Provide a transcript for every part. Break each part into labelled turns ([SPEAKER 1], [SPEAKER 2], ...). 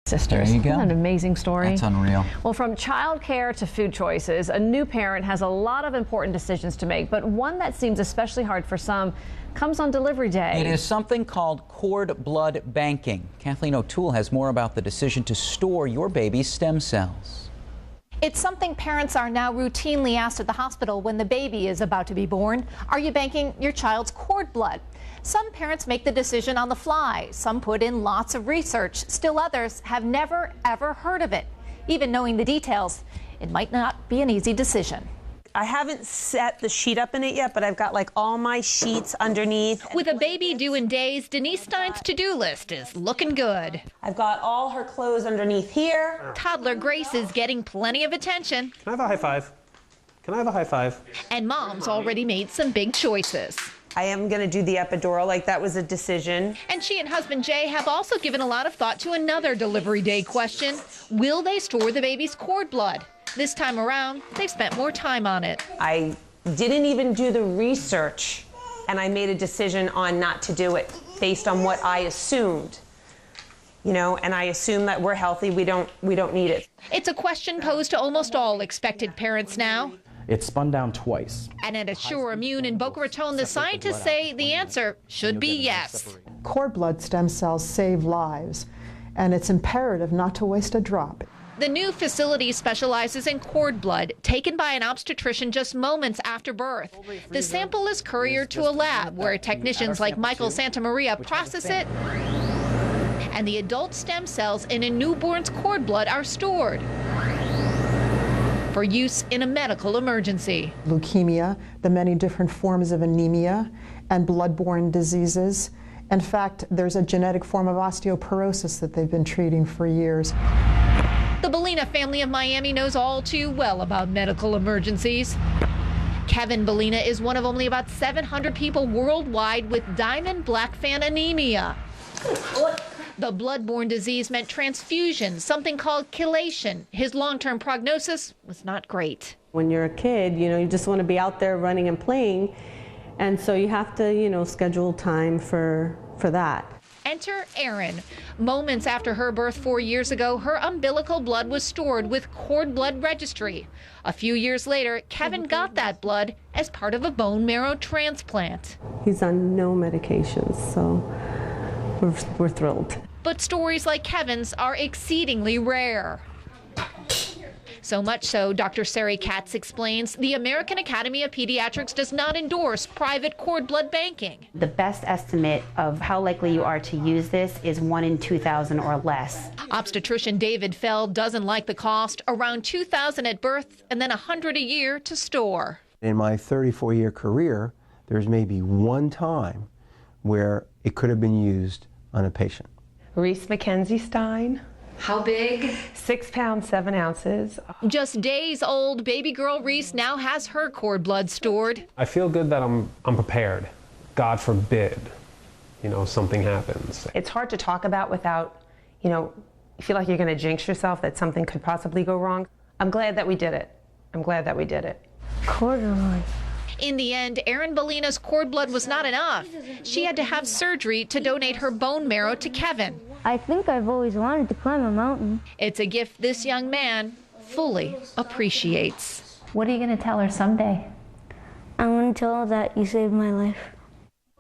[SPEAKER 1] Sisters.
[SPEAKER 2] There you go.
[SPEAKER 1] Isn't that an amazing story?
[SPEAKER 2] That's unreal.
[SPEAKER 1] Well, from childcare to food choices, a new parent has a lot of important decisions to make, but one that seems especially hard for some comes on delivery day.
[SPEAKER 2] It is something called cord blood banking. Kathleen O'Toole has more about the decision to store your baby's stem cells.
[SPEAKER 3] It's something parents are now routinely asked at the hospital when the baby is about to be born. Are you banking your child's cord blood? Some parents make the decision on the fly. Some put in lots of research. Still others have never, ever heard of it. Even knowing the details, it might not be an easy decision.
[SPEAKER 4] I haven't set the sheet up in it yet, but I've got like all my sheets underneath.
[SPEAKER 3] With a baby due in days, Denise Stein's to-do list is looking good.
[SPEAKER 4] I've got all her clothes underneath here.
[SPEAKER 3] Toddler Grace is getting plenty of attention.
[SPEAKER 5] Can I have a high five? Can I have a high five?
[SPEAKER 3] And mom's already made some big choices.
[SPEAKER 4] I am going to do the epidural, like that was a decision.
[SPEAKER 3] And she and husband Jay have also given a lot of thought to another delivery day question. Will they store the baby's cord blood? This time around, they've spent more time on it.
[SPEAKER 4] I didn't even do the research, and I made a decision on not to do it based on what I assumed. You know, and I assume that we're healthy, we don't need it.
[SPEAKER 3] It's a question posed to almost all expected parents now.
[SPEAKER 6] It's spun down twice.
[SPEAKER 3] And at AssureImmune in Boca Raton, the scientists say the answer should be yes.
[SPEAKER 7] Cord blood stem cells save lives, and it's imperative not to waste a drop.
[SPEAKER 3] The new facility specializes in cord blood taken by an obstetrician just moments after birth. The sample is couriered to a lab where technicians like Michael Santamaria process it, and the adult stem cells in a newborn's cord blood are stored for use in a medical emergency.
[SPEAKER 7] Leukemia, the many different forms of anemia, and blood-borne diseases. In fact, there's a genetic form of osteoporosis that they've been treating for years.
[SPEAKER 3] The Bellina family of Miami knows all too well about medical emergencies. Kevin Bellina is one of only about 700 people worldwide with diamond blackfan anemia. The blood-borne disease meant transfusion, something called chelation. His long-term prognosis was not great.
[SPEAKER 8] When you're a kid, you know, you just want to be out there running and playing, and so you have to, you know, schedule time for that.
[SPEAKER 3] Enter Erin. Moments after her birth 4 years ago, her umbilical blood was stored with cord blood registry. A few years later, Kevin got that blood as part of a bone marrow transplant.
[SPEAKER 8] He's on no medications, so we're thrilled.
[SPEAKER 3] But stories like Kevin's are exceedingly rare. So much so, Dr. Sari Katz explains, the American Academy of Pediatrics does not endorse private cord blood banking.
[SPEAKER 9] The best estimate of how likely you are to use this is 1 in 2,000 or less.
[SPEAKER 3] Obstetrician David Feld doesn't like the cost, around $2,000 at birth and then $100 a year to store.
[SPEAKER 10] In my 34-year career, there's maybe one time where it could have been used on a patient.
[SPEAKER 11] Reese Mackenzie Stein.
[SPEAKER 3] How big?
[SPEAKER 11] 6 pounds, 7 ounces.
[SPEAKER 3] Just days old, baby girl Reese now has her cord blood stored.
[SPEAKER 5] I feel good that I'm prepared. God forbid, you know, something happens.
[SPEAKER 11] It's hard to talk about without, you know, you feel like you're going to jinx yourself that something could possibly go wrong. I'm glad that we did it. I'm glad that we did it.
[SPEAKER 9] Cord blood.
[SPEAKER 3] In the end, Erin Bellina's cord blood was not enough. She had to have surgery to donate her bone marrow to Kevin.
[SPEAKER 12] I think I've always wanted to climb a mountain.
[SPEAKER 3] It's a gift this young man fully appreciates.
[SPEAKER 12] What are you going to tell her someday? I want to tell her that you saved my life.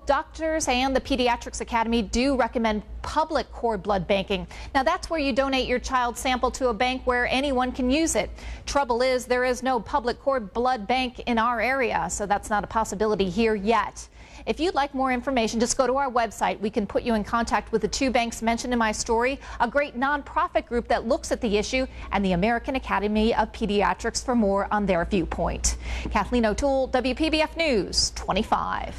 [SPEAKER 3] Doctors and the Pediatrics Academy do recommend public cord blood banking. Now that's where you donate your child's sample to a bank where anyone can use it. Trouble is, there is no public cord blood bank in our area, so that's not a possibility here yet. If you'd like more information, just go to our website. We can put you in contact with the 2 banks mentioned in my story, a great nonprofit group that looks at the issue, and the American Academy of Pediatrics for more on their viewpoint. Kathleen O'Toole, WPBF News 25.